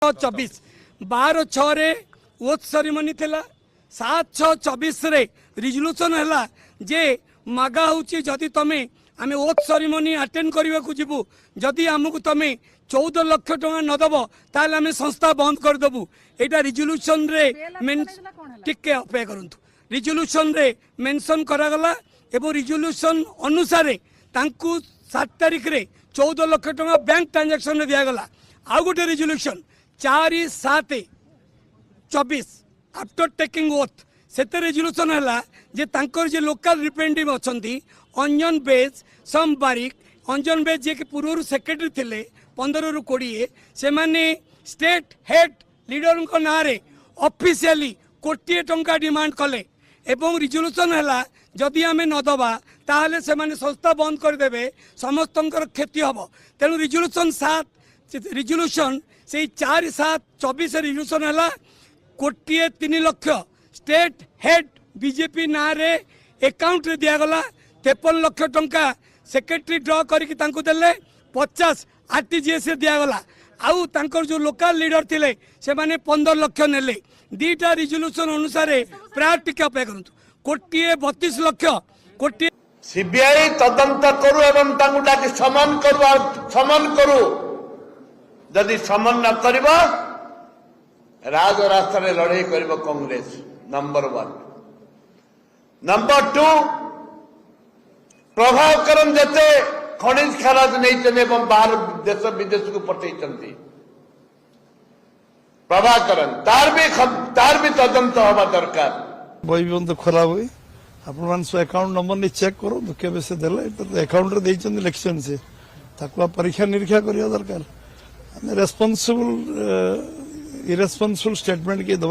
24 12/6 oath ceremony थिला 7/6/24 रे resolution हैला जे मागा होची जदि तमे आमे ओथ सेरेमनी अटेंड करबा को जिबु जदि हमकु तमे 14 लाख टका न दबो ताले आमे संस्था बंद कर दबु। एटा रिजोल्यूशन रे टिके अपेक्षा करंतु रिजोल्यूशन रे मेंशन करा गला एवं रिजोल्यूशन अनुसार तांकु 7 तारिख रे 14 लाख टका बैंक ट्रांजैक्शन रे दिया गला। आउ गोटे रिजोल्यूशन 4/7/24 आफ्टर टेकिंग ओथ से रेजोल्यूशन है जे तांकर जे लोकल रिप्रेजेंटेटिव अछंती अंजन बेज सम बारिक अंजन बेज जे कि पूर्व सेक्रेटरी थिले 15 रु 20 से माने स्टेट हेड लीडर को नारे ऑफिशियली कोटी टंका डिमांड कले एवं रिजोल्यूशन है जदि आमे न दबा ताहले से माने संस्था बंद कर देबे समस्तंकर क्षति हबो। तेनु रिजोल्यूशन 7 रिजोल्यूशन से 4/7/24 रिजोल्यूशन है कोटी 3 लाख स्टेट हेड बीजेपी ना रे अकाउंट रे दिया गला 53 लाख टंका सेक्रेटरी ड्रॉ करके तांको देले 50 आरटीजीएस रे दिया गला। आउ तांकर जो लोकल लीडर थिले से माने 15 लाख नेले दीटा रिजोल्यूशन अनुसार प्रायोरिटी के अपेक्षा करंतु कोटी 32 लाख कोटी सीबीआई तदंत करू एवं तांको डाके समन करू जदि समन न करबा राज रास्ता रे लड़ाई करबो कांग्रेस नंबर 1। नंबर 2 प्रभाकरण जते खनिज खराज नहीं बाहर देश विदेश को पठे प्रभाकरण तार भी तदंत हवा दरकार। बही बंद खोला हुई आपण अकाउंट नंबर नहीं चेक करो केबे से देले अकाउंट रे देइछन इलेक्शन से ताकू परीक्षा निरीक्षा करिया दरकार। रेस्पॉन्सिबल इरेस्पॉन्सिबल स्टेटमेंट के